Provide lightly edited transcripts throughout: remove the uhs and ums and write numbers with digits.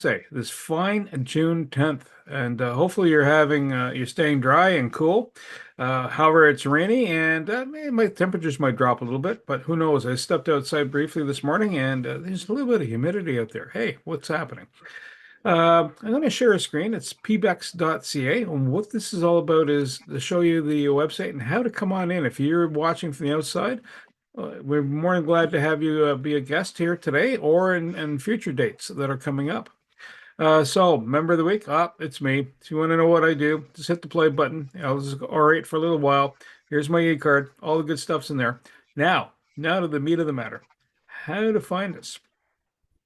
This fine June 10th, and hopefully you're staying dry and cool. However, it's rainy and my temperatures might drop a little bit, but who knows? I stepped outside briefly this morning and there's a little bit of humidity out there. Hey, what's happening? I'm going to share a screen. It's pbex.ca, and what this is all about is to show you the website and how to come on in. If you're watching from the outside, we're more than glad to have you be a guest here today or in future dates that are coming up. So, member of the week, it's me. If you want to know what I do, just hit the play button. I'll just orate for a little while. Here's my e-card. All the good stuff's in there. Now to the meat of the matter. How to find us.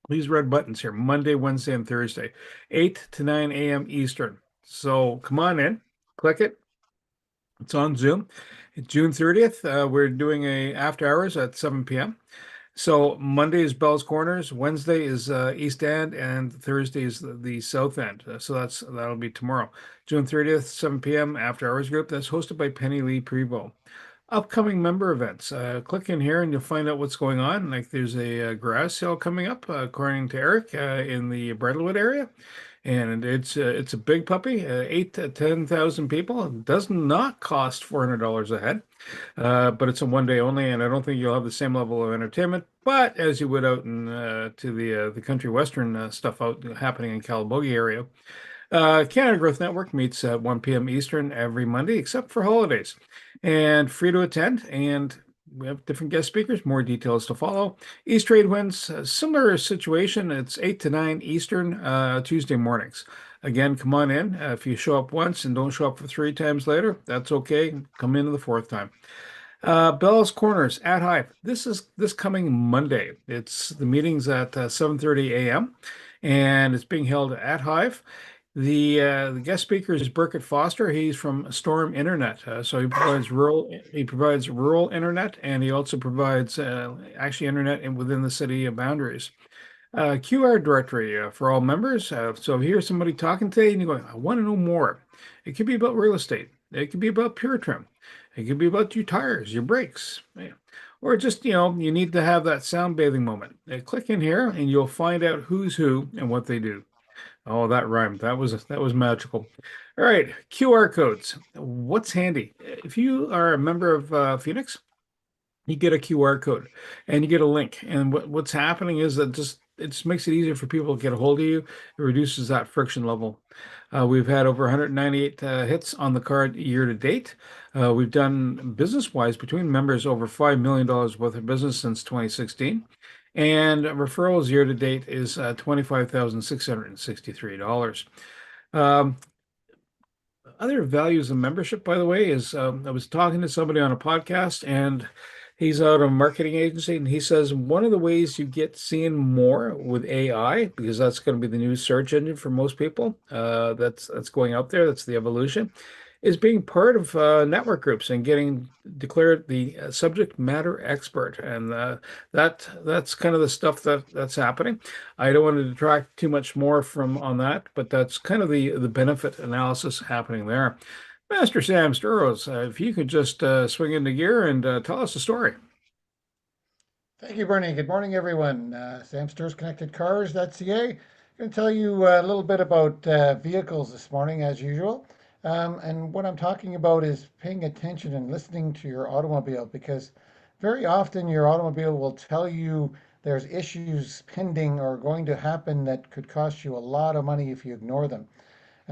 These red buttons here, Monday, Wednesday, and Thursday, 8 to 9 a.m. Eastern. So come on in, click it. It's on Zoom. June 30th, we're doing a after hours at 7 p.m. So Monday is Bell's Corners, Wednesday is East End, and Thursday is the South End. So that'll be tomorrow, June 30th, 7 p.m. After Hours Group. That's hosted by Penny Lee Prevost. Upcoming member events. Click in here and you'll find out what's going on. Like there's a garage sale coming up, according to Eric, in the Bridlewood area, and it's a big puppy, 8 to 10,000 people. It does not cost $400 a head. But it's a 1 day only, and I don't think you'll have the same level of entertainment. But as you would out in to the country western stuff out happening in Calabogie area, Canada Growth Network meets at 1 p.m. Eastern every Monday, except for holidays, and free to attend. And we have different guest speakers. More details to follow. East Trade Winds, similar situation. It's 8 to 9 Eastern Tuesday mornings. Again, come on in. If you show up once and don't show up for 3 times later, that's okay. Come in the fourth time. Bell's Corners at Hive. This is this coming Monday. It's the meeting's at 7:30 a.m. and it's being held at Hive. The guest speaker is Burkett Foster. He's from Storm Internet, so he provides rural internet, and he also provides actually internet within the city boundaries. QR directory for all members. So if you hear somebody talking today and you're going, I want to know more. It could be about real estate. It could be about Pure Trim. It could be about your tires, your brakes, yeah. Or just, you need to have that sound bathing moment. Click in here and you'll find out who's who and what they do. Oh, that rhymed. That was magical. All right, QR codes. What's handy? If you are a member of Phoenix, you get a QR code and you get a link. And what's happening is that it just makes it easier for people to get a hold of you. It reduces that friction level. We've had over 198 hits on the card year to date. We've done business-wise between members over $5 million worth of business since 2016. And referrals year to date is $25,663. Um, Other values of membership, by the way, is I was talking to somebody on a podcast and he's out of a marketing agency, and he says one of the ways you get seen more with AI, because that's going to be the new search engine for most people, that's going out there, that's the evolution, is being part of network groups and getting declared the subject matter expert, and that's kind of the stuff that's happening. I don't want to detract too much more from on that, but that's kind of the benefit analysis happening there. Master Sam Sturros, if you could just swing into gear and tell us a story. Thank you, Bernie. Good morning, everyone. Sam Sturz Connected Cars.ca. Going to tell you a little bit about vehicles this morning, as usual. And what I'm talking about is paying attention and listening to your automobile, because very often your automobile will tell you there's issues pending or going to happen that could cost you a lot of money if you ignore them.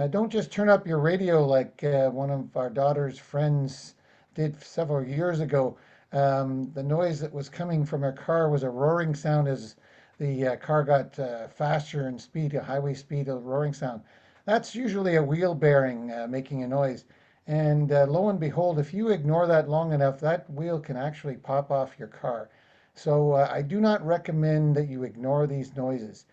Don't just turn up your radio like one of our daughter's friends did several years ago. The noise that was coming from her car was a roaring sound as the car got faster in speed, a highway speed, a roaring sound. That's usually a wheel bearing making a noise. And lo and behold, if you ignore that long enough, that wheel can actually pop off your car. So I do not recommend that you ignore these noises.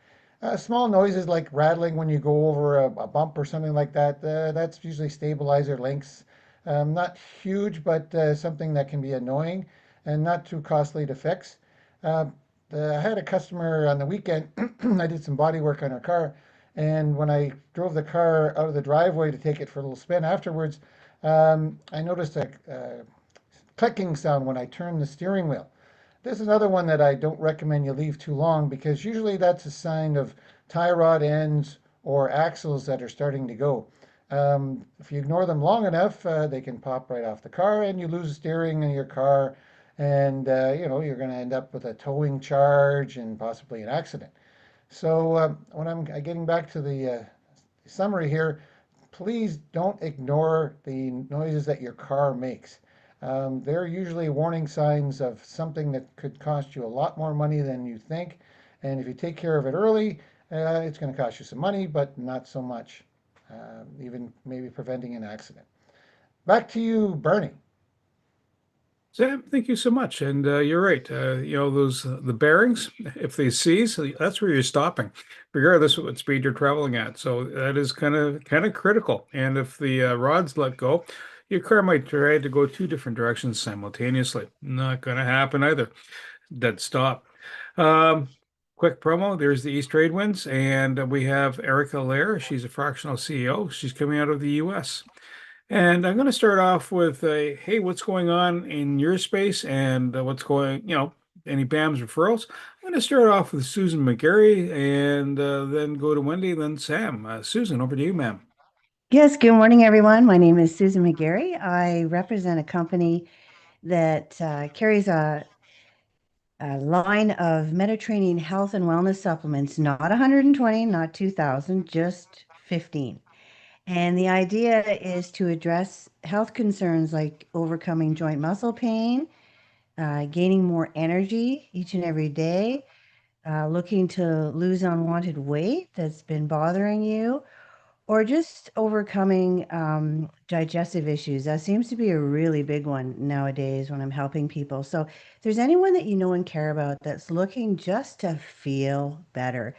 Small noises like rattling when you go over a bump or something like that, that's usually stabilizer links. Not huge, but something that can be annoying and not too costly to fix. Uh, I had a customer on the weekend. I did some body work on her car, and when I drove the car out of the driveway to take it for a little spin afterwards, I noticed a clicking sound when I turned the steering wheel. This is another one that I don't recommend you leave too long, because usually that's a sign of tie rod ends or axles that are starting to go. If you ignore them long enough, they can pop right off the car and you lose steering in your car. And you're going to end up with a towing charge and possibly an accident. So when I'm getting back to the summary here, please don't ignore the noises that your car makes. They're usually warning signs of something that could cost you a lot more money than you think. And if you take care of it early, it's going to cost you some money, but not so much, even maybe preventing an accident. Back to you, Bernie. Sam, thank you so much. And you're right. Those the bearings, if they seize, that's where you're stopping, regardless of what speed you're traveling at. So that is kind of critical. And if the rods let go, your car might try to go two different directions simultaneously. Not going to happen either. Dead stop. Um, Quick promo. There's the East Trade Winds, and we have Erica Lair. She's a fractional CEO. She's coming out of the U.S. And I'm going to start off with a, hey, what's going on in your space and what's going, any BAMS referrals? I'm going to start off with Susan McGarry and then go to Wendy, then Sam. Susan, over to you, ma'am. Yes, good morning, everyone. My name is Susan McGarry. I represent a company that carries a line of Mediterranean health and wellness supplements, not 120, not 2,000, just 15. And the idea is to address health concerns like overcoming joint muscle pain, gaining more energy each and every day, looking to lose unwanted weight that's been bothering you, or just overcoming digestive issues. That seems to be a really big one nowadays when I'm helping people. So if there's anyone that you know and care about that's looking just to feel better,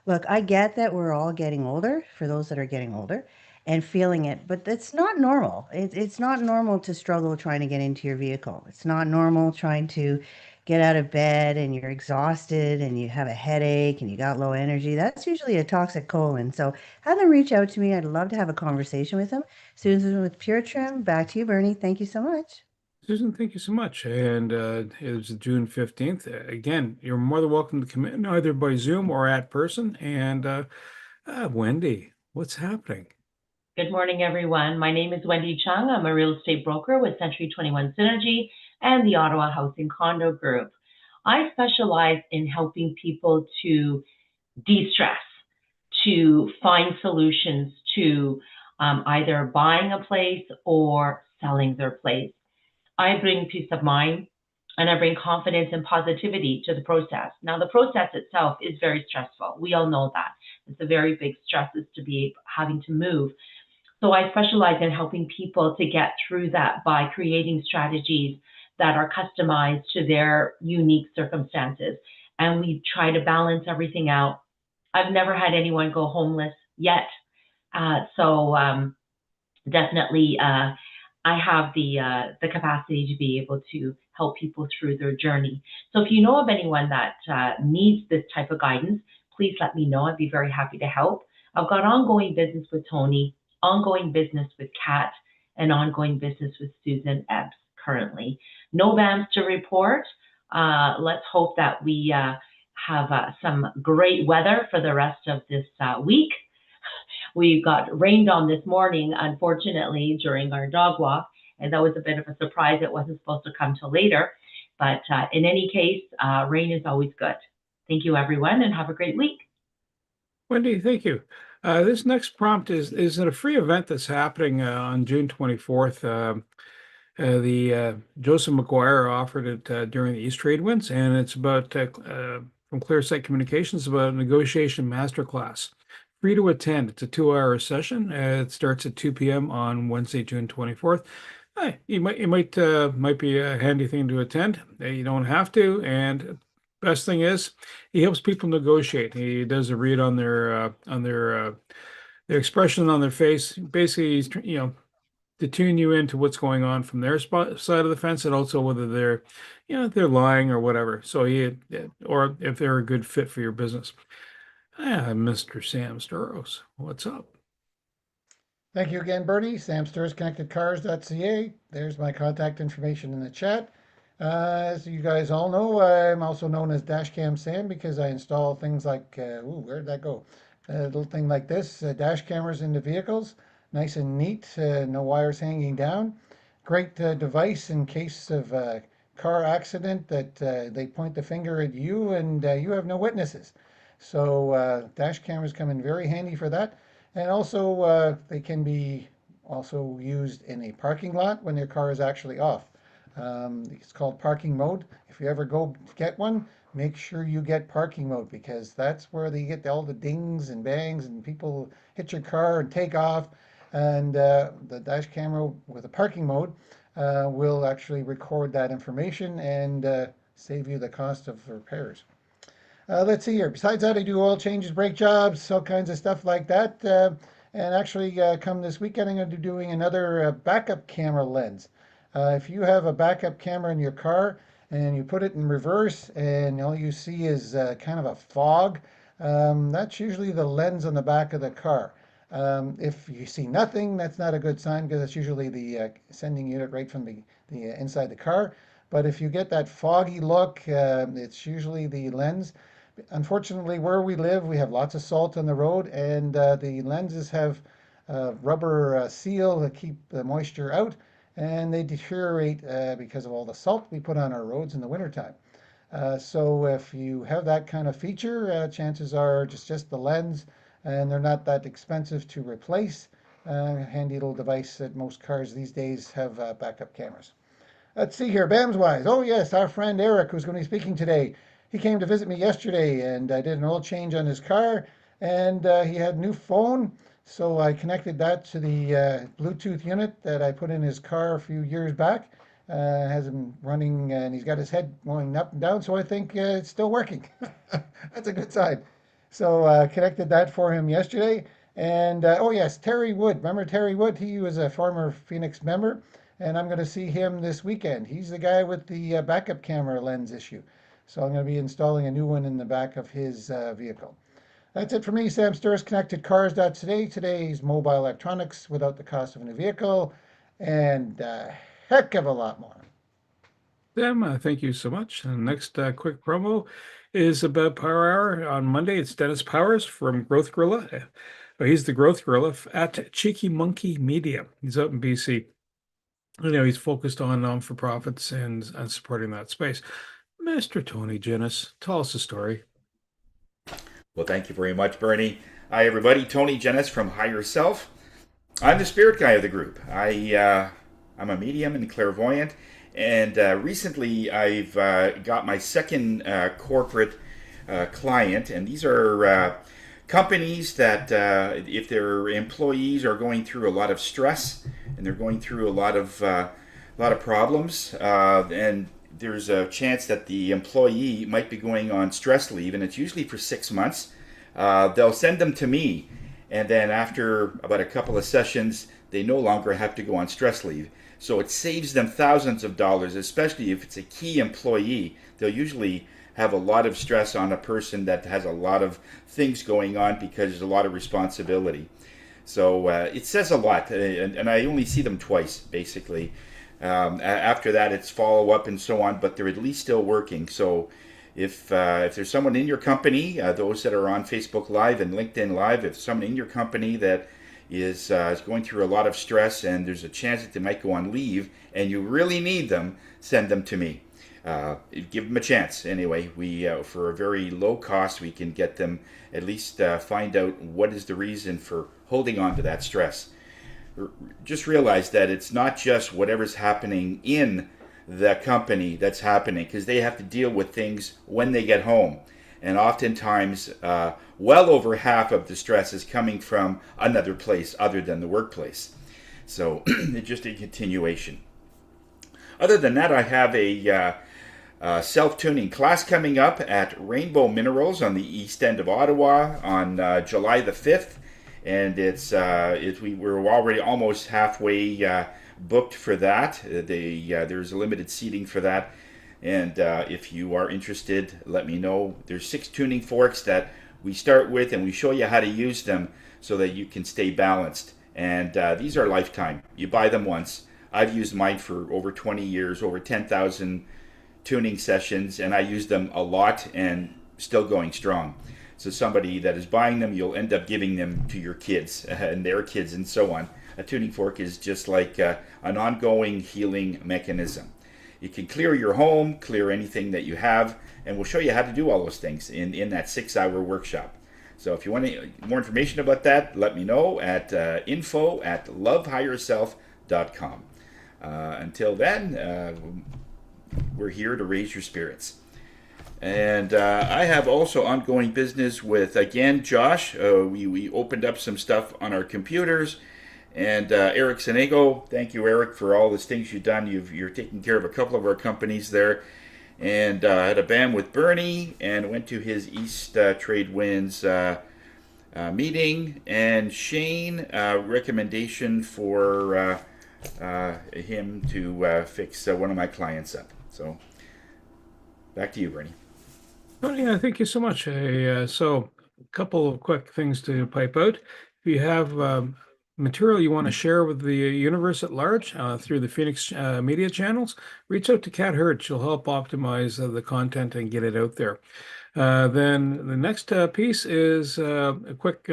look, I get that we're all getting older, for those that are getting older, and feeling it, but it's not normal. It's not normal to struggle trying to get into your vehicle. It's not normal trying to get out of bed and you're exhausted and you have a headache and you got low energy. That's usually a toxic colon. So have them reach out to me. I'd love to have a conversation with them. Susan with Pure Trim. Back to you, Bernie. Thank you so much. Susan, thank you so much. And it's June 15th. Again, you're more than welcome to come in either by Zoom or at person. And Wendy, what's happening? Good morning, everyone. My name is Wendy Chung. I'm a real estate broker with Century 21 Synergy and the Ottawa Housing Condo Group. I specialize in helping people to de-stress, to find solutions to either buying a place or selling their place. I bring peace of mind and I bring confidence and positivity to the process. Now, the process itself is very stressful. We all know that. It's a very big stress is to be having to move. So I specialize in helping people to get through that by creating strategies that are customized to their unique circumstances. And we try to balance everything out. I've never had anyone go homeless yet. So definitely I have the capacity to be able to help people through their journey. So if you know of anyone that needs this type of guidance, please let me know. I'd be very happy to help. I've got ongoing business with Tony, ongoing business with Kat, and ongoing business with Susan Ebbs currently. No bans to report. Let's hope that we have some great weather for the rest of this week. We got rained on this morning, unfortunately, during our dog walk, and that was a bit of a surprise. It wasn't supposed to come till later, but in any case, rain is always good. Thank you, everyone, and have a great week. Wendy, thank you. This next prompt is at a free event that's happening on June 24th. The Joseph McGuire offered it during the East Trade Winds, and it's about from Clearsight Communications about a negotiation masterclass. Free to attend. It's a 2-hour session. It starts at 2 p.m. on Wednesday, June 24th. Might be a handy thing to attend. You don't have to, and best thing is he helps people negotiate. He does a read on their expression on their face. Basically, he's to tune you into what's going on from their side of the fence, and also whether they're, if they're lying or whatever. So or if they're a good fit for your business. Mr. Sam Staros, what's up? Thank you again, Bernie. Sam Sturs, ConnectedCars.ca. There's my contact information in the chat. As you guys all know, I'm also known as Dashcam Sam because I install things like, where did that go? A little thing like this, dash cameras into vehicles, nice and neat, no wires hanging down. Great device in case of a car accident that they point the finger at you and you have no witnesses. So dash cameras come in very handy for that. And also they can be also used in a parking lot when your car is actually off. It's called parking mode. If you ever go get one, make sure you get parking mode because that's where they get all the dings and bangs and people hit your car and take off. And the dash camera with a parking mode will actually record that information and save you the cost of repairs. Let's see here. Besides that, I do oil changes, brake jobs, all kinds of stuff like that. And actually, come this weekend, I'm going to be doing another backup camera lens. If you have a backup camera in your car and you put it in reverse and all you see is kind of a fog, that's usually the lens on the back of the car. If you see nothing, that's not a good sign because that's usually the sending unit right from the inside the car. But if you get that foggy look, it's usually the lens. Unfortunately, where we live, we have lots of salt on the road, and the lenses have rubber seal to keep the moisture out, and they deteriorate because of all the salt we put on our roads in the wintertime. So if you have that kind of feature, chances are just the lens, and they're not that expensive to replace. Handy little device that most cars these days have backup cameras. Let's see here, BAMS wise. Oh, yes, our friend Eric, who's going to be speaking today. He came to visit me yesterday and I did an oil change on his car and he had a new phone. So I connected that to the Bluetooth unit that I put in his car a few years back. Has him running and he's got his head going up and down. So I think it's still working. That's a good sign. So connected that for him yesterday. And oh, yes, Terry Wood. Remember Terry Wood? He was a former Phoenix member and I'm going to see him this weekend. He's the guy with the backup camera lens issue. So I'm going to be installing a new one in the back of his vehicle. That's it for me, Sam Sturris, ConnectedCars.today. Today's mobile electronics without the cost of a new vehicle, and a heck of a lot more. Sam, thank you so much. And next quick promo is about Power Hour on Monday. It's Dennis Powers from Growth Gorilla. He's the Growth Gorilla at Cheeky Monkey Media. He's out in BC. He's focused on non-for-profits and supporting that space. Mr. Tony Jennis, tell us a story. Well, thank you very much, Bernie. Hi, everybody. Tony Jennis from Higher Self. I'm the spirit guy of the group. I'm a medium and clairvoyant, and recently I've got my second corporate client, and these are companies that if their employees are going through a lot of stress and they're going through a lot of problems, and there's a chance that the employee might be going on stress leave, and it's usually for 6 months. They'll send them to me, and then after about a couple of sessions, they no longer have to go on stress leave. So it saves them thousands of dollars, especially if it's a key employee. They'll usually have a lot of stress on a person that has a lot of things going on because there's a lot of responsibility. So it says a lot, and I only see them twice, basically. After that, it's follow-up and so on, but they're at least still working. So if there's someone in your company, those that are on Facebook Live and LinkedIn Live, if someone in your company that is going through a lot of stress and there's a chance that they might go on leave and you really need them, send them to me. Give them a chance. Anyway, we for a very low cost, we can get them at least find out what is the reason for holding on to that stress. Just realize that it's not just whatever's happening in the company that's happening, because they have to deal with things when they get home. And oftentimes, well over half of the stress is coming from another place other than the workplace. So it's just a continuation. Other than that, I have a self-tuning class coming up at Rainbow Minerals on the east end of Ottawa on July the 5th. And we're already almost halfway booked for that. There's a limited seating for that. And if you are interested, let me know. There's 6 tuning forks that we start with, and we show you how to use them so that you can stay balanced. And these are lifetime. You buy them once. I've used mine for over 20 years, over 10,000 tuning sessions, and I use them a lot and still going strong. So somebody that is buying them, you'll end up giving them to your kids and their kids and so on. A tuning fork is just like an ongoing healing mechanism. You can clear your home, clear anything that you have, and we'll show you how to do all those things in that 6-hour workshop. So if you want more information about that, let me know at info@lovehigherself.com. Until then, we're here to raise your spirits. And I have also ongoing business with, again, Josh. We opened up some stuff on our computers. And Eric Senego, thank you, Eric, for all the things you've done. You're taking care of a couple of our companies there. And I had a BAM with Bernie and went to his East Trade Winds meeting. And Shane, recommendation for him to fix one of my clients up. So back to you, Bernie. Oh, yeah, thank you so much. So a couple of quick things to pipe out. If you have material you want to share with the universe at large through the Phoenix media channels, reach out to Kat Hurd. She'll help optimize the content and get it out there. Then the next piece is a quick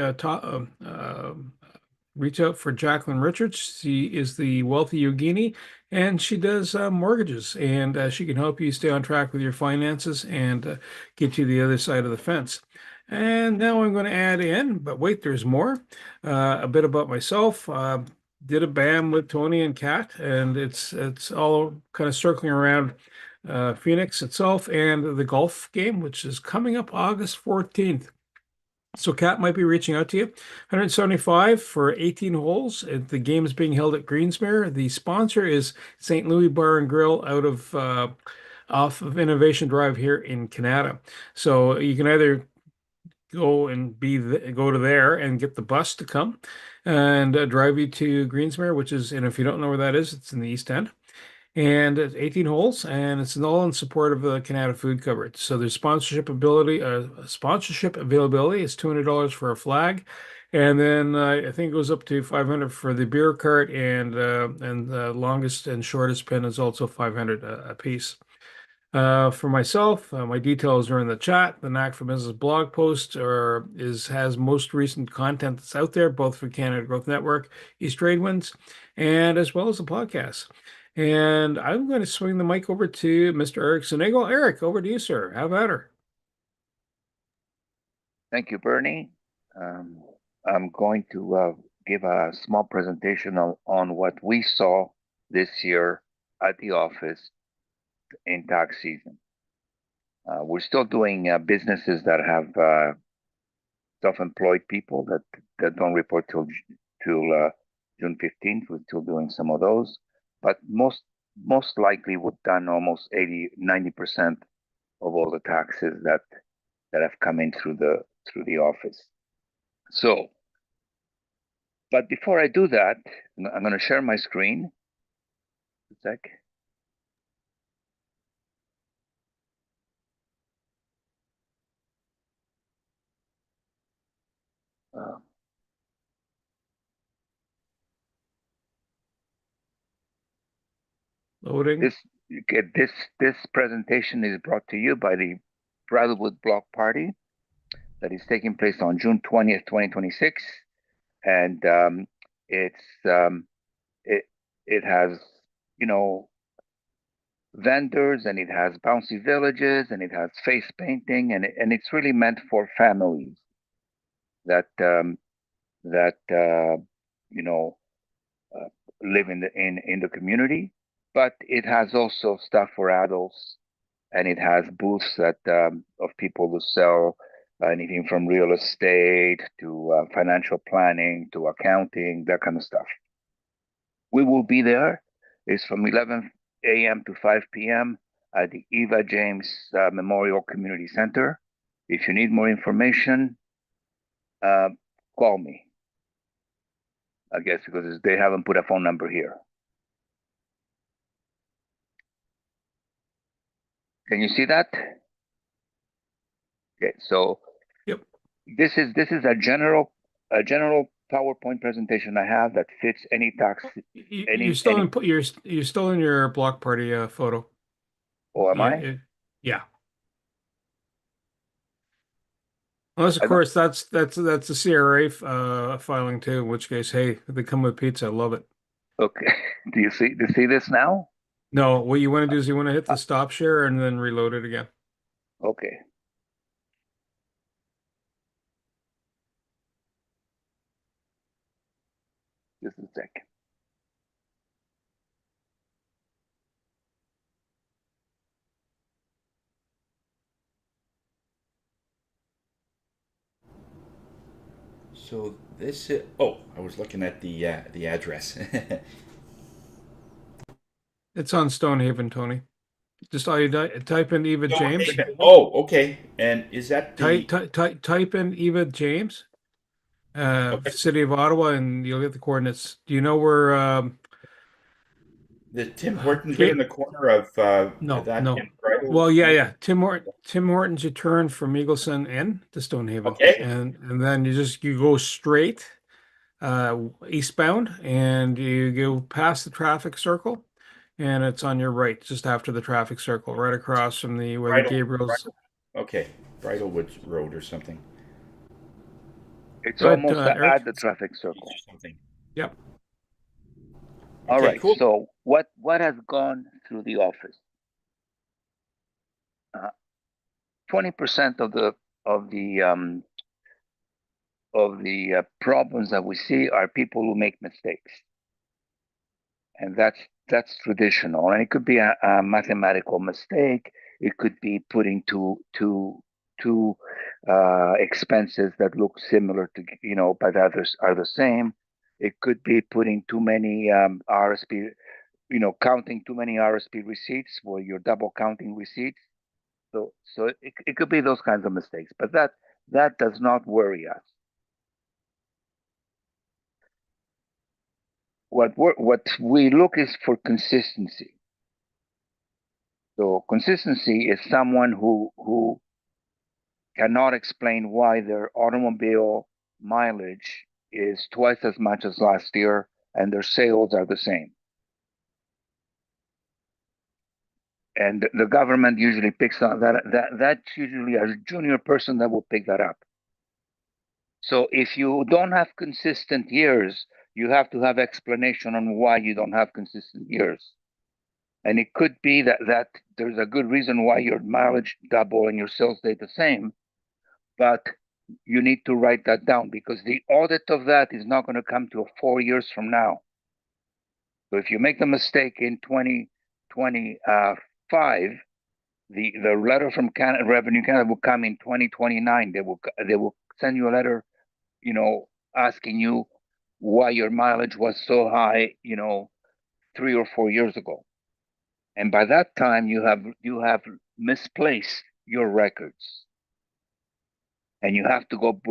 reach out for Jacqueline Richards. She is the Wealthy Yogini, and she does mortgages, and she can help you stay on track with your finances and get you the other side of the fence. And now I'm going to add in, but wait, there's more. A bit about myself. Did a BAM with Tony and Kat, and it's all kind of circling around Phoenix itself and the golf game, which is coming up August 14th. So Kat might be reaching out to you. 175 for 18 holes. The game is being held at Greensmere. The sponsor is St. Louis Bar and Grill out of off of Innovation Drive here in Canada. So you can either go to there and get the bus to come and drive you to Greensmere, which is, and if you don't know where that is, it's in the East End. And it's 18 holes, and it's all in support of the Canada food coverage. So there's sponsorship availability is $200 for a flag, and then I think it goes up to 500 for the beer cart, and the longest and shortest pin is also 500 a piece. For myself, my details are in the chat. The Knack for Business blog post has most recent content that's out there, both for Canada Growth Network, East Trade Winds, and as well as the podcast. And I'm going to swing the mic over to Mr. Eric Senego. Eric, over to you, sir. How about her? Thank you, Bernie. I'm going to give a small presentation on what we saw this year at the office in tax season. We're still doing businesses that have self-employed people that don't report till June 15th. We're still doing some of those, but most likely we've done almost 90% of all the taxes that have come in through the office. So, but before I do that, I'm going to share my screen. A sec. Loading. This presentation is brought to you by the Bradwood Block Party that is taking place on June 20th, 2026, and it has vendors, and it has bouncy villages, and it has face painting, and it's really meant for families that live in the community. But it has also stuff for adults, and it has booths that of people who sell anything from real estate to financial planning to accounting, that kind of stuff. We will be there. It's from 11 a.m. to 5 p.m. at the Eva James Memorial Community Center. If you need more information, call me, I guess, because they haven't put a phone number here. Can you see that? Okay, so yep. This is a general PowerPoint presentation I have that fits any tax. You're still in your block party photo. Or am Yeah, I? yeah. Unless, of I don't- course, that's a CRA filing too. In which case, hey, they come with pizza. I love it. Okay. Do you see this now? No, what you want to do is you want to hit Uh, the stop share and then reload it again. okay. Just a second. So this is, oh, I was looking at the address. It's on Stonehaven, Tony. Just all you type in Eva James. Oh, okay. And is that the Type in Eva James, okay, City of Ottawa, and you'll get the coordinates. Do you know where the Tim Hortons right in Ga- the corner of No, that no. and Bridal? Well, yeah. Tim Hortons, you turn from Eagleson in to Stonehaven, Okay, and then you go straight eastbound, and you go past the traffic circle, and it's on your right, just after the traffic circle, right across from the where the Gabriel's. okay, Bridalwood Road or something. It's Go ahead, almost Eric. at the traffic circle. Something. Yep. All Okay, right. cool. So what has gone through the office? 20% of the problems that we see are people who make mistakes, and that's traditional. And it could be a mathematical mistake. It could be putting two expenses that look similar to but others are the same. It could be putting too many RSP, counting too many RSP receipts where you're double counting receipts. So it could be those kinds of mistakes, but that does not worry us. What we look is for consistency. So consistency is someone who cannot explain why their automobile mileage is twice as much as last year and their sales are the same. And the government usually picks up that's usually a junior person that will pick that up. So if you don't have consistent years, you have to have explanation on why you don't have consistent years. And it could be that there's a good reason why your mileage double and your sales stay the same, but you need to write that down because the audit of that is not going to come to 4 years from now. So if you make the mistake in 2025, the letter from Canada, Revenue Canada will come in 2029. They will send you a letter, asking you why your mileage was so high, 3 or 4 years ago. And by that time, you have misplaced your records, and you have to go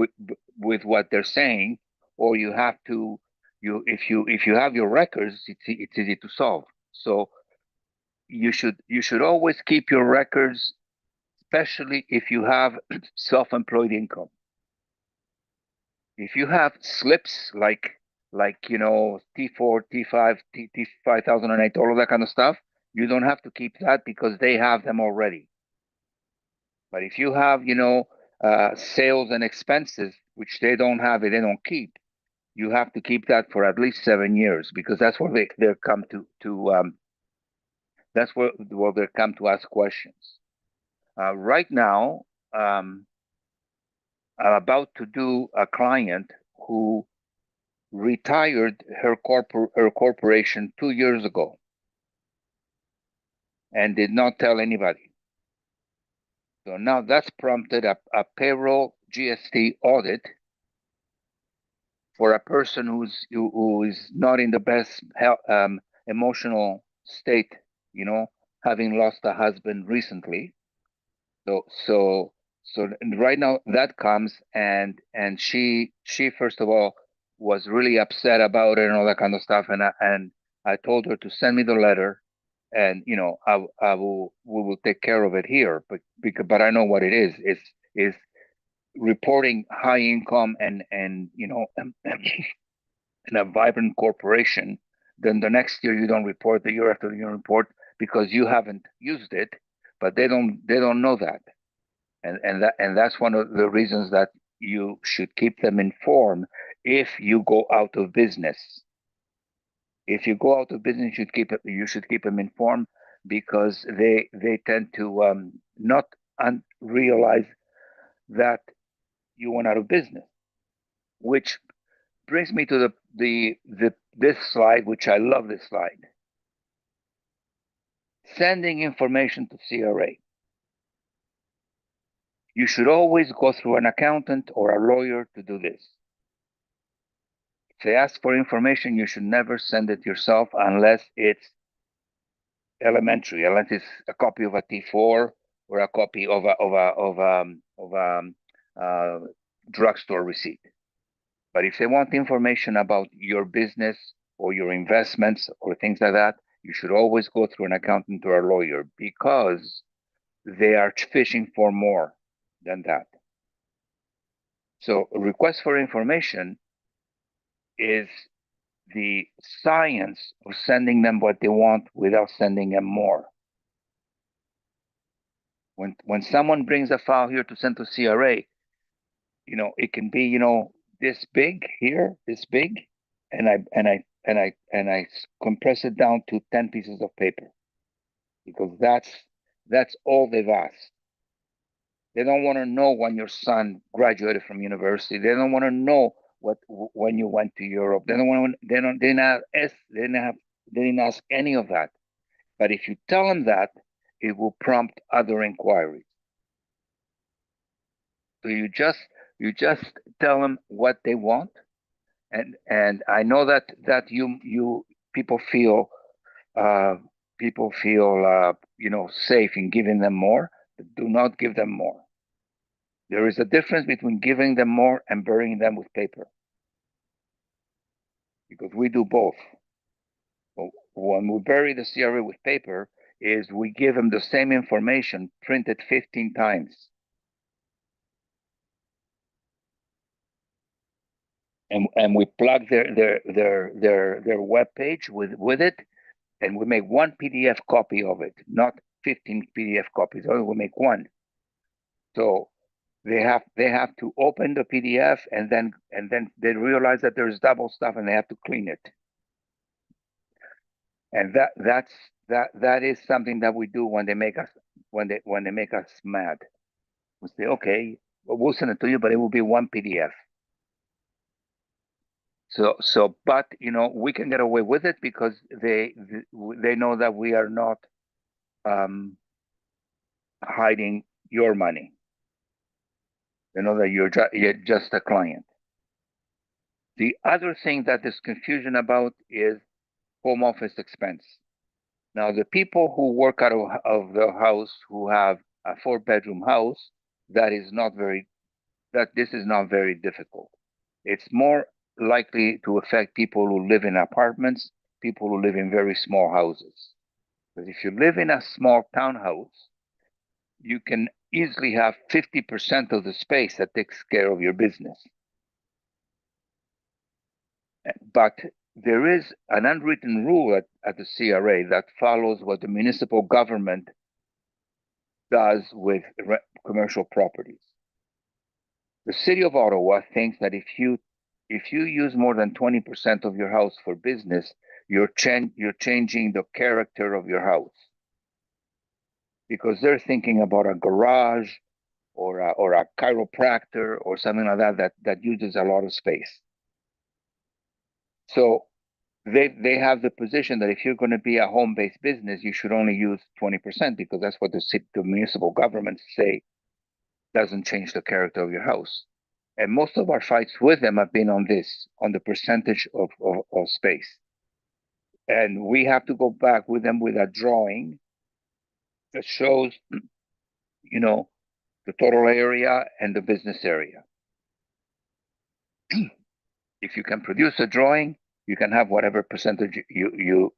with what they're saying, or you have to if you have your records, it's easy to solve. So you should always keep your records, especially if you have self-employed income. If you have slips like T4, T5, T5008, all of that kind of stuff, you don't have to keep that because they have them already. But if you have sales and expenses which they don't have, they don't keep, you have to keep that for at least 7 years because that's where they come to that's where they come to ask questions. Right now, I'm about to do a client who retired her corporation 2 years ago and did not tell anybody. So now that's prompted a payroll GST audit for a person who is not in the best health, emotional state, having lost a husband recently. So right now that comes and she first of all was really upset about it and all that kind of stuff, and I told her to send me the letter, and I will we will take care of it here, but I know what it is reporting high income and in a vibrant corporation. Then the next year you don't report, the year after you don't report because you haven't used it. but they don't know that. And that's one of the reasons that you should keep them informed if you go out of business. If you go out of business, you should keep them informed, because they tend to not realize that you went out of business. Which brings me to this slide, which I love this slide. Sending information to CRA. You should always go through an accountant or a lawyer to do this. If they ask for information, you should never send it yourself unless it's elementary, unless it's a copy of a T4 or a copy of a drugstore receipt. But if they want information about your business or your investments or things like that, you should always go through an accountant or a lawyer, because they are fishing for more than that. So a request for information is the science of sending them what they want without sending them more. When someone brings a file here to send to CRA, it can be, this big here, this big, and I compress it down to 10 pieces of paper, because that's all they've asked. They don't want to know when your son graduated from university. They don't want to know when you went to Europe. They don't want to. They didn't ask any of that. But if you tell them that, it will prompt other inquiries. So you just tell them what they want, and I know that people feel safe in giving them more, but do not give them more. There is a difference between giving them more and burying them with paper, because we do both. When we bury the CRA with paper, is we give them the same information printed 15 times. And we plug their web page with it, and we make one PDF copy of it, not 15 PDF copies. Only we make one. So they have to open the PDF, and then they realize that there's double stuff, and they have to clean it. And that is something that we do when they make us mad. We say, okay, well, we'll send it to you, but it will be one PDF. But we can get away with it because they know that we are not hiding your money. They know that you're just a client. The other thing that there's confusion about is home office expense. Now, the people who work out of the house, who have a 4-bedroom house, this is not very difficult. It's more likely to affect people who live in apartments, people who live in very small houses. Because if you live in a small townhouse, you can easily have 50% of the space that takes care of your business. But there is an unwritten rule at the CRA that follows what the municipal government does with commercial properties. The city of Ottawa thinks that if you use more than 20% of your house for business, you're changing the character of your house, because they're thinking about a garage or a chiropractor or something like that uses a lot of space. So they have the position that if you're going to be a home-based business, you should only use 20%, because that's what the municipal governments say doesn't change the character of your house. And most of our fights with them have been on the percentage of space. And we have to go back with them with a drawing that shows, the total area and the business area. If you can produce a drawing, you can have whatever percentage you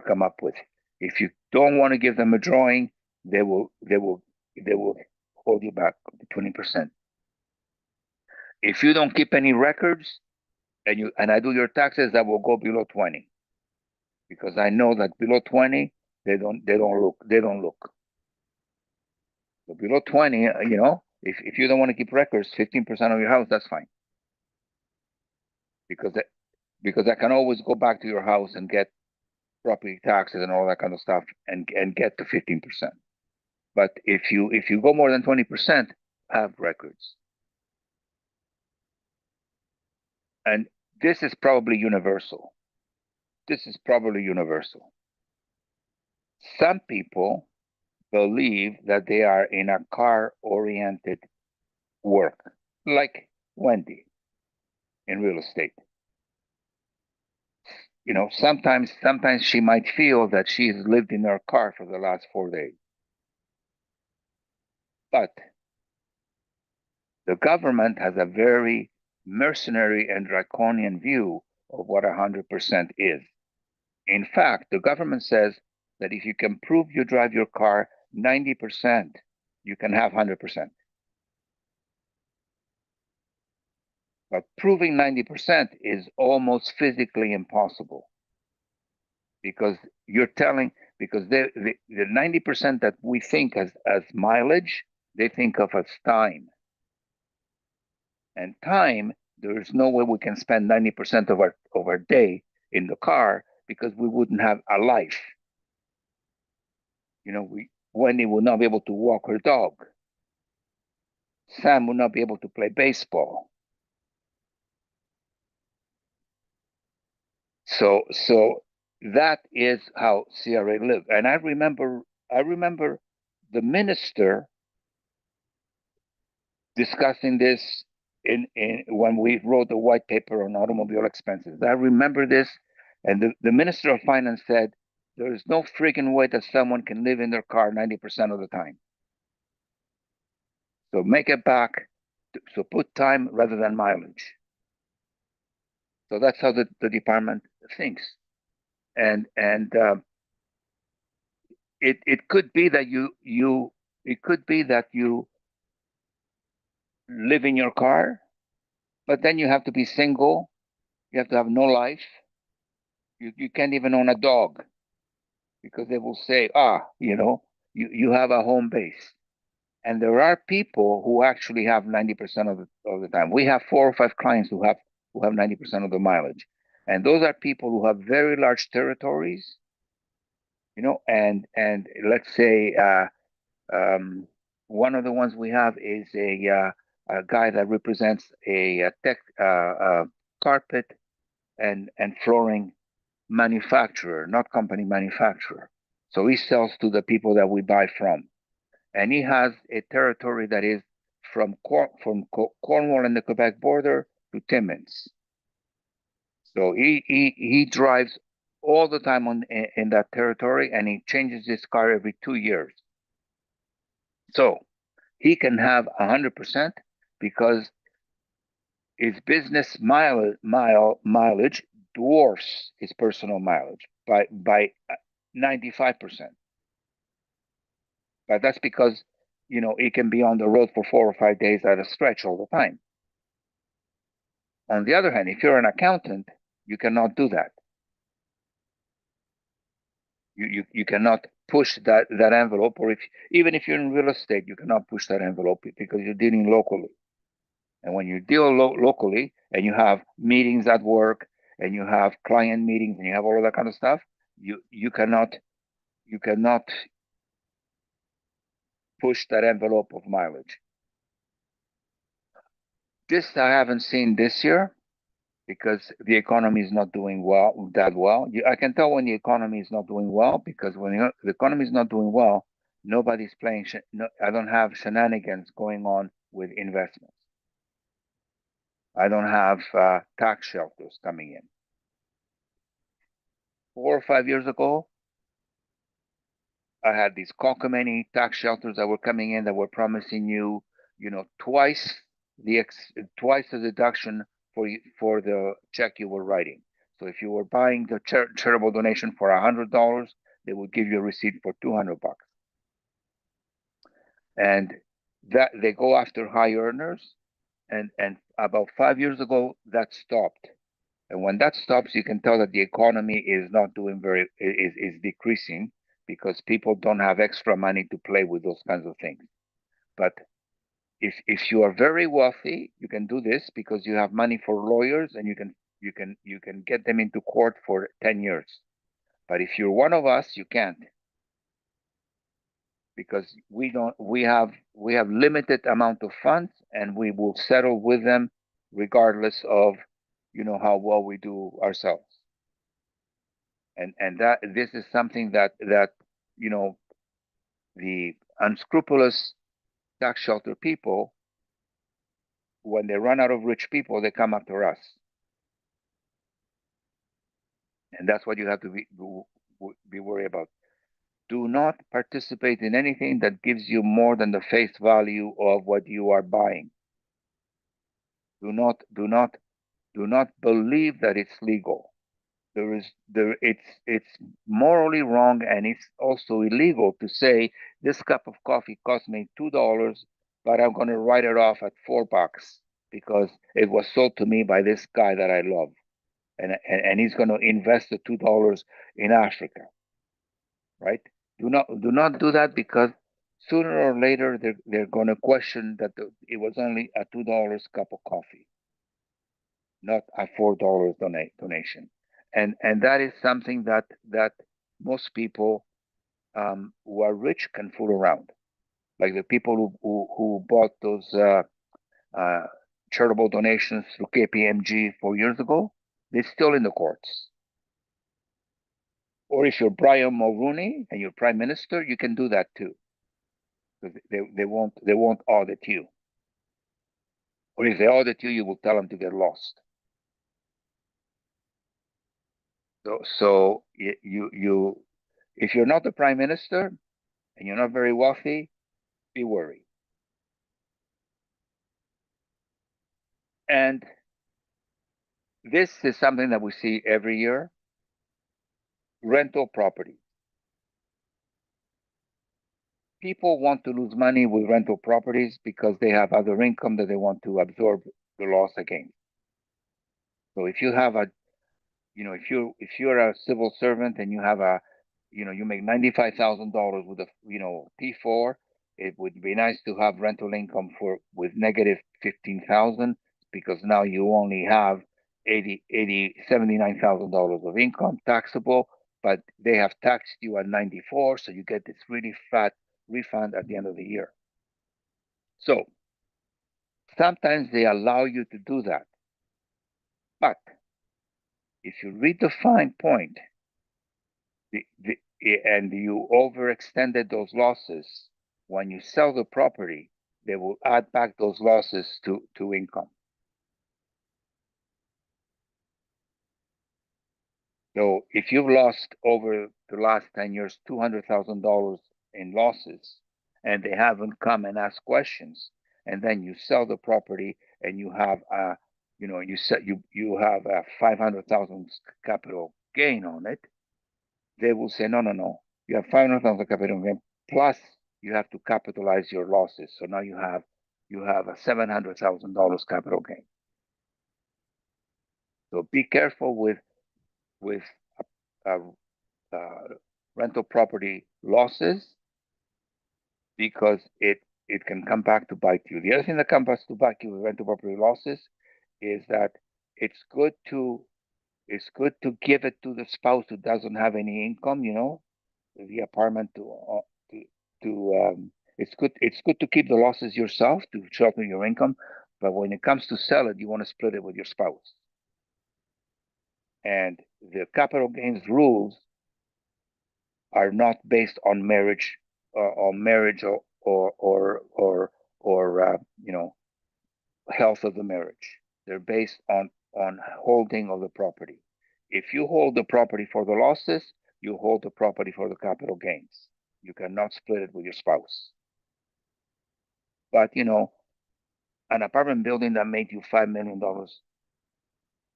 come up with. If you don't want to give them a drawing, they will hold you back to 20%. If you don't keep any records and I do your taxes, that will go below 20, because I know that below 20 They don't look. So below 20, if you don't want to keep records, 15% of your house, that's fine. Because I can always go back to your house and get property taxes and all that kind of stuff and get to 15%. But if you go more than 20%, have records. And this is probably universal. Some people believe that they are in a car-oriented work, like Wendy in real estate. Sometimes she might feel that she's lived in her car for the last 4 days. But the government has a very mercenary and draconian view of what 100% is. In fact, the government says that if you can prove you drive your car 90%, you can have 100%. But proving 90% is almost physically impossible because the 90% that we think as mileage, they think of as time. And time, there is no way we can spend 90% of our day in the car because we wouldn't have a life. Wendy would not be able to walk her dog. Sam would not be able to play baseball. So that is how CRA lived. And I remember the minister discussing this in when we wrote the white paper on automobile expenses. I remember this, and the Minister of Finance said, there is no freaking way that someone can live in their car 90% of the time. So make it back, so put time rather than mileage. So that's how the department thinks. And it could be that you live in your car, but then you have to be single, you have to have no life. You can't even own a dog because they will say, you have a home base. And there are people who actually have 90% of the time. We have 4 or 5 clients who have 90% of the mileage. And those are people who have very large territories, and let's say one of the ones we have is a guy that represents a tech carpet and flooring manufacturer, not company manufacturer. So he sells to the people that we buy from. And he has a territory that is from Cornwall and the Quebec border to Timmins. So he drives all the time in that territory, and he changes his car every 2 years. So he can have 100% because his business mileage dwarfs his personal mileage by 95%. But that's because, he can be on the road for 4 or 5 days at a stretch all the time. On the other hand, if you're an accountant, you cannot do that. You cannot push that envelope, or even if you're in real estate, you cannot push that envelope because you're dealing locally. And when you deal locally and you have meetings at work and you have client meetings and you have all of that kind of stuff, you cannot push that envelope of mileage. This I haven't seen this year because the economy is not doing that well. I can tell when the economy is not doing well because when the economy is not doing well, nobody's playing. I don't have shenanigans going on with investments. I don't have tax shelters coming in. 4 or 5 years ago, I had these cockamamie tax shelters that were coming in that were promising you, twice the deduction for the check you were writing. So if you were buying the charitable donation for $100, they would give you a receipt for $200. And that they go after high earners. And about 5 years ago, that stopped. And when that stops, you can tell that the economy is not doing is decreasing because people don't have extra money to play with those kinds of things. But if you are very wealthy, you can do this because you have money for lawyers and you can get them into court for 10 years. But if you're one of us, you can't, because we have limited amount of funds, and we will settle with them regardless of how well we do ourselves. And that this is something that the unscrupulous tax shelter people, when they run out of rich people, they come after us. And that's what you have to be worried about. Do not participate in anything that gives you more than the face value of what you are buying. Do not believe that it's legal. It's morally wrong, and it's also illegal to say this cup of coffee cost me $2, but I'm going to write it off at $4 because it was sold to me by this guy that I love, and he's going to invest the $2 in Africa, right? Do not do that, because sooner or later they're going to question that it was only a $2 cup of coffee, not a $4 donation. And that is something that most people who are rich can fool around, like the people who bought those charitable donations through KPMG 4 years ago. They're still in the courts. Or if you're Brian Mulroney and you're prime minister, you can do that too, because they won't audit you. Or if they audit you, you will tell them to get lost. So you if you're not the prime minister and you're not very wealthy, be worried. And this is something that we see every year. Rental property. People want to lose money with rental properties because they have other income that they want to absorb the loss against. So if you have if you're a civil servant and you have you make $95,000 with a T4, it would be nice to have rental income with negative 15,000, because now you only have $79,000 of income taxable, but they have taxed you at 94, so you get this really fat refund at the end of the year. So sometimes they allow you to do that, but if you read the fine point, and you overextended those losses, when you sell the property, they will add back those losses to income. So if you've lost over the last 10 years $200,000 in losses, and they haven't come and asked questions, and then you sell the property and you have you have a 500,000 capital gain on it, they will say, no. You have 500,000 capital gain, plus you have to capitalize your losses. So now you have a $700,000 capital gain. So be careful with rental property losses, because it can come back to bite you. The other thing that comes back to bite you with rental property losses is that it's good to give it to the spouse who doesn't have any income, the apartment it's good to keep the losses yourself to shelter your income, but when it comes to sell it, you want to split it with your spouse. And the capital gains rules are not based on marriage or health of the marriage. They're based on holding of the property. If you hold the property for the losses, you hold the property for the capital gains. You cannot split it with your spouse. But an apartment building that made you $5 million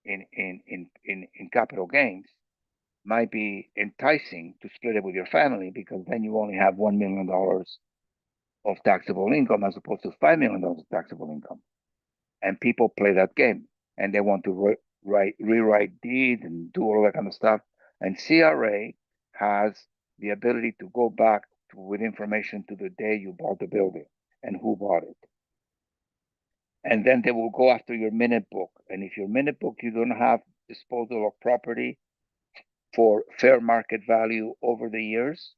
in capital gains might be enticing to split it with your family, because then you only have $1 million of taxable income as opposed to $5 million of taxable income. And people play that game, and they want to rewrite deeds and do all that kind of stuff. And CRA has the ability to go back with information to the day you bought the building and who bought it. And then they will go after your minute book. And if your minute book, you don't have disposal of property for fair market value over the years,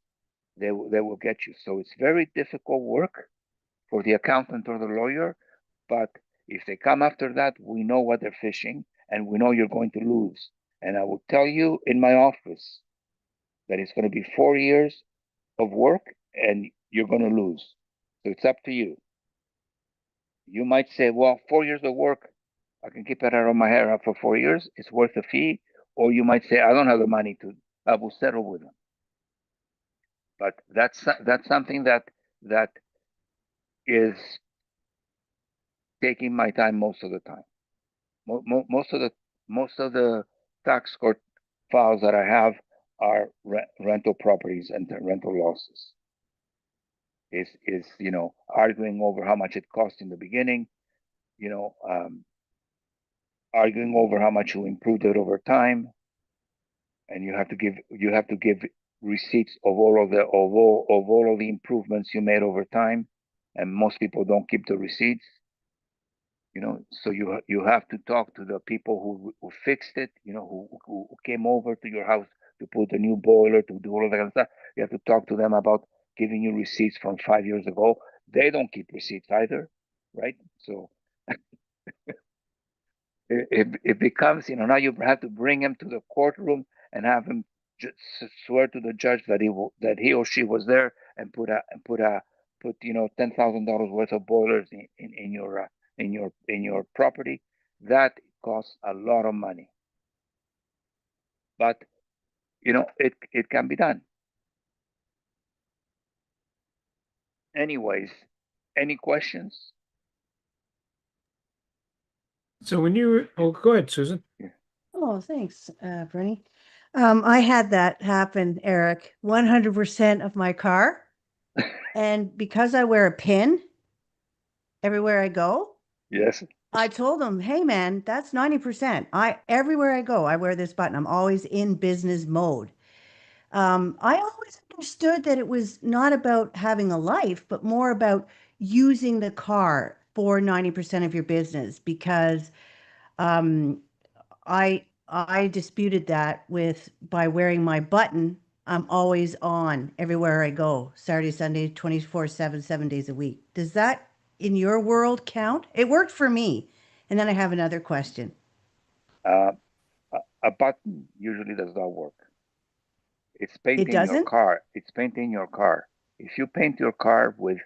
they will get you. So it's very difficult work for the accountant or the lawyer. But if they come after that, we know what they're fishing and we know you're going to lose. And I will tell you in my office that it's going to be 4 years of work and you're going to lose. So it's up to you. You might say, well, 4 years of work, I can keep it out of my hair for 4 years. It's worth a fee. Or you might say, I don't have the money to, I will settle with them. But that's something that is taking my time most of the time. Most of the tax court files that I have are rental properties and rental losses. Is arguing over how much it cost in the beginning, arguing over how much you improved it over time, and you have to give receipts of all of the improvements you made over time, and most people don't keep the receipts. So you have to talk to the people who fixed it, who came over to your house to put a new boiler, to do all of that kind of stuff. You have to talk to them about giving you receipts from 5 years ago. They don't keep receipts either, right? So it becomes, now you have to bring him to the courtroom and have him just swear to the judge that he or she was there and put $10,000 worth of boilers in your property. That costs a lot of money, but it can be done. Anyways, any questions? So go ahead, Susan. Oh, thanks, Bernie. I had that happen, Eric, 100% of my car. And because I wear a pin everywhere I go, Yes. I told them, hey man, that's 90%. Everywhere I go, I wear this button. I'm always in business mode. I always understood that it was not about having a life, but more about using the car for 90% of your business because um, I disputed that by wearing my button. I'm always on everywhere I go, Saturday, Sunday, 24/7, 7 days a week. Does that in your world count? It worked for me. And then I have another question. Uh, a button usually does not work. It's It painting your doesn't? car. It's painting your car. If you paint your car with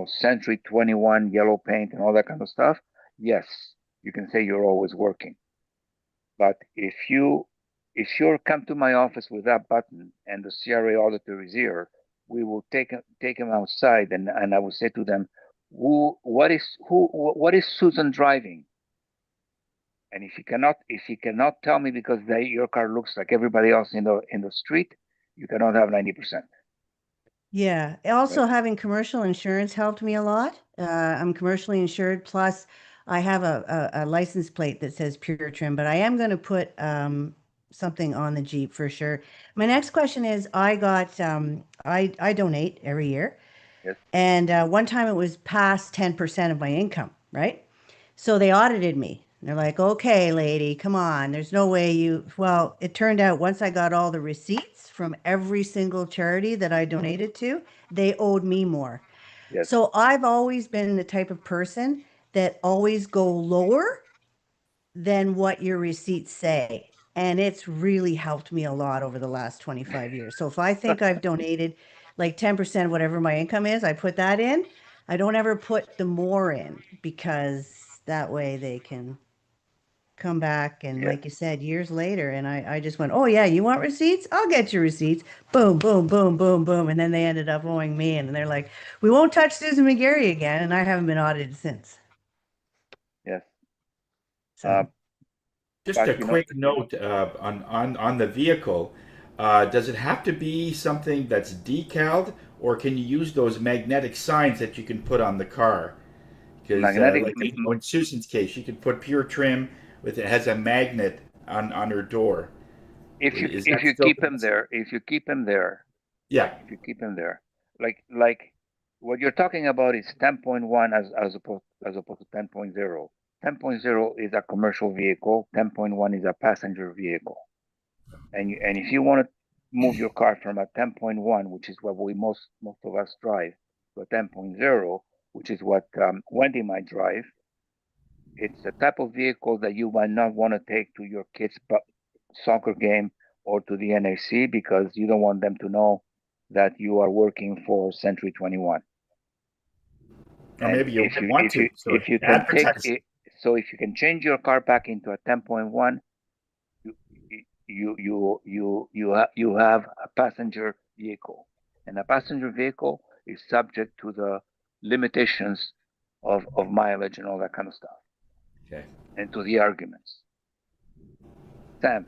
Century 21 yellow paint and all that kind of stuff, yes, you can say you're always working. But if you come to my office with that button and the CRA auditor is here, we will take him outside and I will say to them, what is Susan driving? And if he cannot tell me because your car looks like everybody else in the street, you cannot have 90%. Yeah. Also, Right? having commercial insurance helped me a lot. I'm commercially insured. Plus, I have a license plate that says Pure Trim, but I am going to put something on the Jeep for sure. My next question is, I donate every year, Yes. and one time it was past 10% of my income, right? So they audited me. They're like, okay, lady, come on. There's no way well, it turned out once I got all the receipts from every single charity that I donated to, they owed me more. Yes. So I've always been the type of person that always go lower than what your receipts say. And it's really helped me a lot over the last 25 years. So if I think I've donated like 10% of whatever my income is, I put that in. I don't ever put the more in because that way they can come back and Yes. like you said, years later, and I just went, oh yeah, you want receipts? I'll get your receipts. Boom, boom, boom, boom, boom. And then they ended up owing me and they're like, we won't touch Susan McGarry again. And I haven't been audited since. Yes. So Just a But quick note on the vehicle. Does it have to be something that's decaled, or can you use those magnetic signs that you can put on the car? Because, magnetic. like in Susan's case, she could put pure trim with it has a magnet on her door. If Is you that still keep him possible? there, Yeah. if you keep them there. Like what you're talking about is 10.1 as opposed to 10.0. 10.0 is a commercial vehicle. 10.1 is a passenger vehicle. And if you want to move your car from a 10.1, which is what we most of us drive, to a 10.0, which is what Wendy might drive, it's a type of vehicle that you might not want to take to your kids' soccer game or to the NAC because you don't want them to know that you are working for Century 21. Or And maybe you want to. So if you can take advertise. it, so if you can change your car back into a 10.1, you have a passenger vehicle, and a passenger vehicle is subject to the limitations of mileage and all that kind of stuff, Okay. and to the arguments. Sam,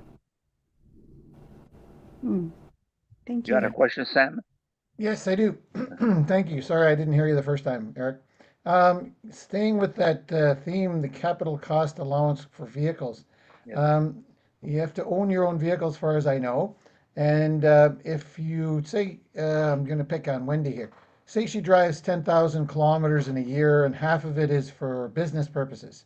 Thank you had a you. question, Sam? Yes, I do. Thank you. Sorry, I didn't hear you the first time, Eric. Staying with that theme, the capital cost allowance for vehicles. Yes. Um, you have to own your own vehicle, as far as I know. And if you say, I'm going to pick on Wendy here, say she drives 10,000 kilometers in a year, and half of it is for business purposes.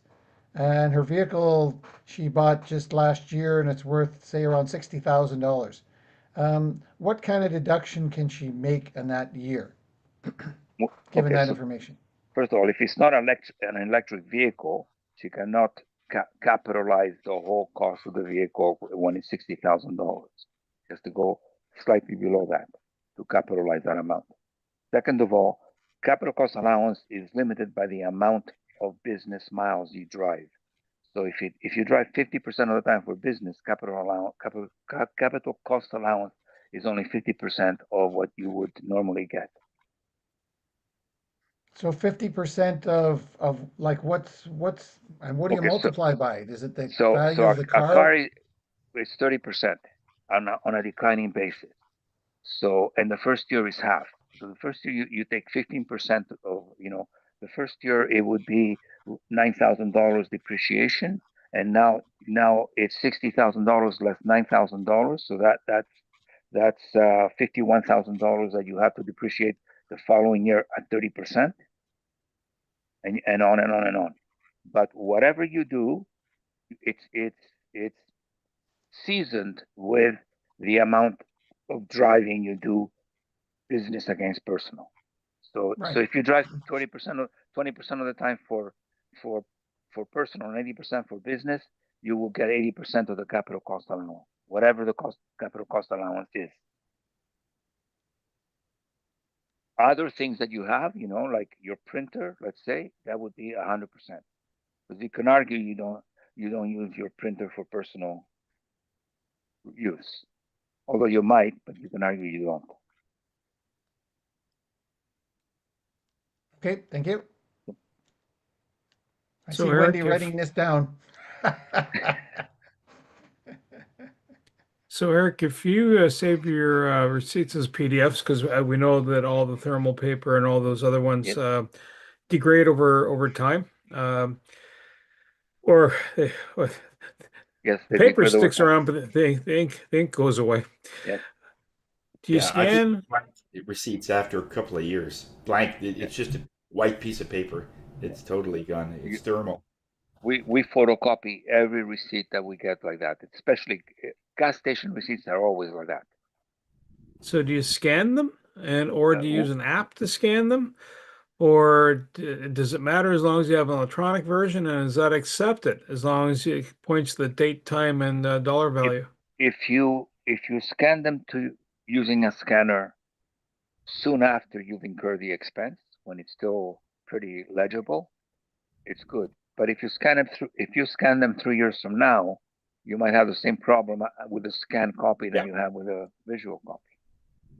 And her vehicle she bought just last year, and it's worth, say, around $60,000. What kind of deduction can she make in that year, given Okay, that so information? first of all, if it's not an electric vehicle, she cannot capitalize the whole cost of the vehicle when it's $60,000. She has to go slightly below that to capitalize that amount. Second of all, capital cost allowance is limited by the amount of business miles you drive. So if you drive 50% of the time for business, capital cost allowance is only 50% of what you would normally get. So 50% of like what's and what do you Okay, multiply by? Is it the so value of the a car? car is 30% on a declining basis. So, and the first year is half. So the first year you take 15% of, the first year it would be $9,000 depreciation. And now it's $60,000 less $9,000. So that's $51,000 that you have to depreciate the following year at 30%, and on and on and on. But whatever you do, it's seasoned with the amount of driving you do business against personal. So Right. if you drive 20% of the time for for personal and 80% for business, you will get 80% of the capital cost allowance, whatever the capital cost allowance is. Other things that you have, like your printer, let's say, that would be 100%. Because you can argue you don't use your printer for personal use, although you might, but you can argue you don't. Okay, thank you. I So see Wendy Eric, if writing this down. so Eric, if you save your receipts as PDFs, because we know that all the thermal paper and all those other ones Yes, degrade over time, or yes, the they paper degrade over sticks time. around, but the ink goes away. Yes. Do you Yeah. I just scan? blank receipts after a couple of years. Blank. It's just a white piece of paper. It's totally gone. It's You, thermal. we photocopy every receipt that we get like that. Especially gas station receipts are always like that. So do you scan them, or do you Uh, use an app to scan them? Or does it matter as long as you have an electronic version, and is that accepted as long as it points to the date, time, and dollar if value? if you scan them to using a scanner soon after you've incurred the expense, when it's still pretty legible, it's good. But if you scan them 3 years from now, you might have the same problem with a scanned copy that Yeah. you have with a visual copy.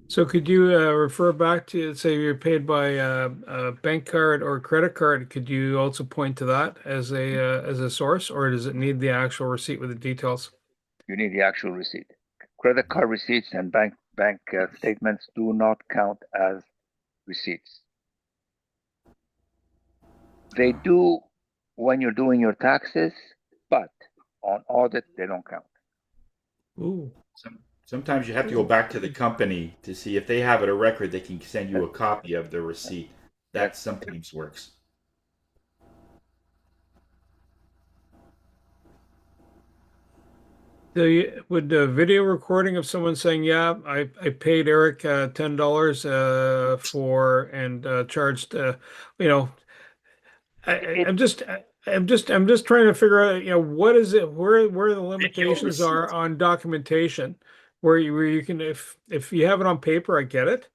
So could you refer back to, say, you're paid by a bank card or credit card? Could you also point to that as a source, or does it need the actual receipt with the details? You need the actual receipt. Credit card receipts and bank statements do not count as receipts. They do when you're doing your taxes, but on audit they don't count. Ooh. Sometimes you have to go back to the company to see if they have it a record. They can send you a copy of the receipt. That sometimes works. Would a video recording of someone saying, "Yeah, I paid Eric $10 for and charged," you know, It, I'm just trying to figure out, what is it, where the Video limitations are receipt. on documentation, where you can, if you have it on paper, I get it,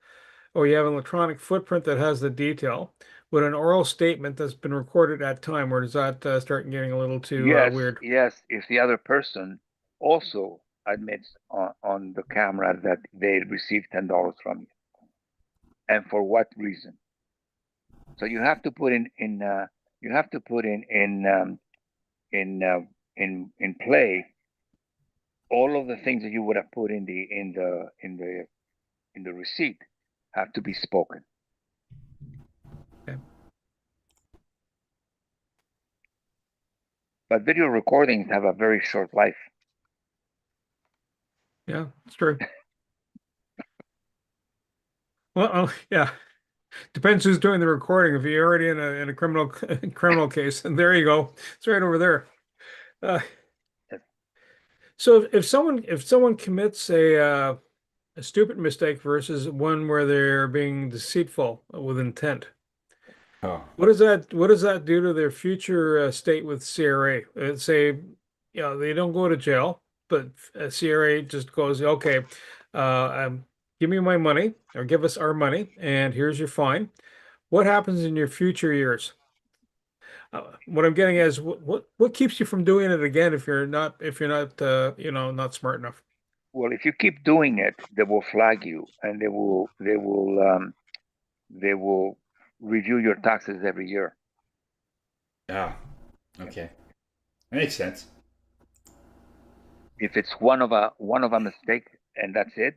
or you have an electronic footprint that has the detail, with an oral statement that's been recorded at time, or does that start getting a little too yes, weird? yes. If the other person also admits on the camera that they received $10 from you, and for what reason? So you have to put you have to put in in play all of the things that you would have put in the receipt have to be spoken. Okay. But video recordings have a very short life. Yeah, it's true. Well, yeah. Depends who's doing the recording. If you're already in a criminal case, and there you go, it's right over there. Uh, so if someone commits a stupid mistake versus one where they're being deceitful with intent, Oh, what does that do to their future state with CRA? Say, they don't go to jail, but CRA just goes, okay, give me my money or give us our money, and here's your fine. What happens in your future years? What I'm getting at is what keeps you from doing it again if you're not not smart enough. Well, if you keep doing it, they will flag you, and they will review your taxes every year. yeah. Okay. That makes sense. If it's one of a mistake and that's it,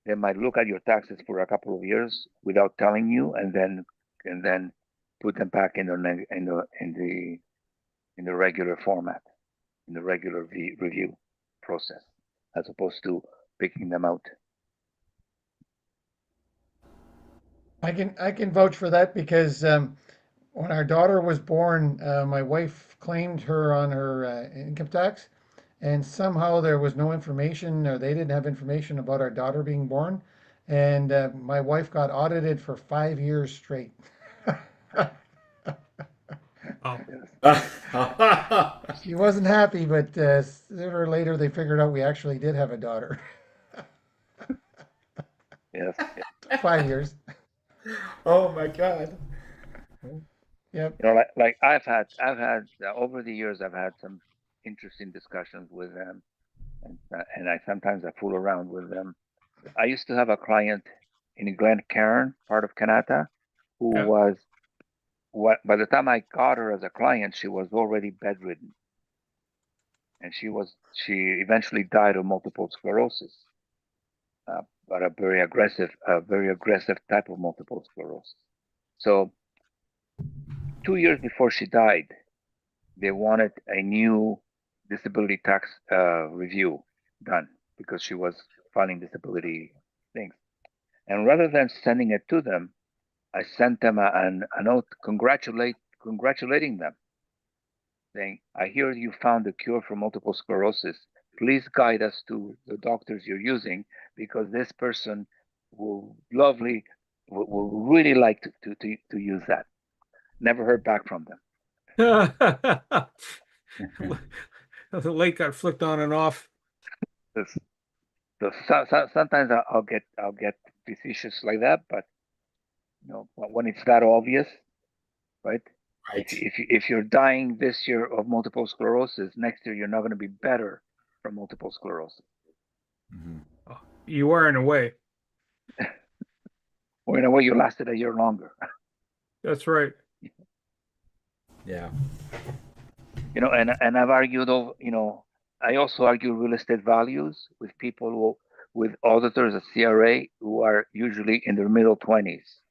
they might look at your taxes for a couple of years without telling you, and then put them back in the regular format, in the regular review process, as opposed to picking them out. I can vouch for that because when our daughter was born, my wife claimed her on her income tax, and somehow there was no information, or they didn't have information about our daughter being born, and my wife got audited for 5 years straight. Oh, She wasn't happy, but sooner or later they figured out we actually did have a daughter. Yes. Took 5 years. Oh my God. Yep. Like I've had over the years, I've had some interesting discussions with them, and I sometimes I fool around with them. I used to have a client in Glen Cairn, part of Canada, who yeah. was what by the time I got her as a client, she was already bedridden, and she eventually died of multiple sclerosis, but a very aggressive type of multiple sclerosis. So 2 years before she died, they wanted a new disability tax review done because she was filing disability things. And rather than sending it to them, I sent them a note congratulating them, saying, "I hear you found a cure for multiple sclerosis. Please guide us to the doctors you're using because this person will really like to use that." Never heard back from them. The light got flicked on and off. Sometimes I'll get facetious like that, but when it's that obvious, right? Right. If you're dying this year of multiple sclerosis, next year you're not going to be better from multiple sclerosis. Mhm. Oh, you are in a way. Or in a way, you lasted a year longer. That's right. Yeah. And I've argued over, I also argue real estate values with with auditors at CRA who are usually in their middle 20s,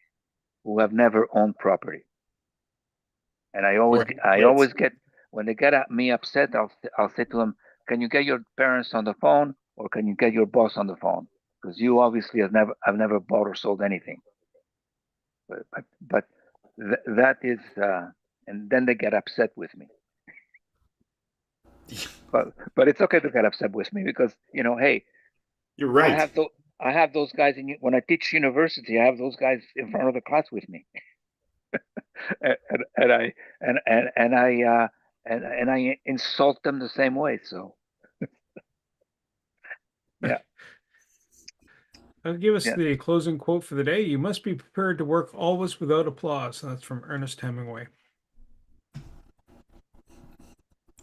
who have never owned property. And I always get when they get at me upset, I'll say to them, "Can you get your parents on the phone or can you get your boss on the phone? Because you obviously have never bought or sold anything. But that is, and then they get upset with me. But it's okay to get upset with me because, you know, hey, You're right. I have those guys when I teach university. I have those guys in front of the class with me, and I and I insult them the same way. So yeah, Give us yeah. the closing quote for the day. You must be prepared to work always without applause. And that's from Ernest Hemingway.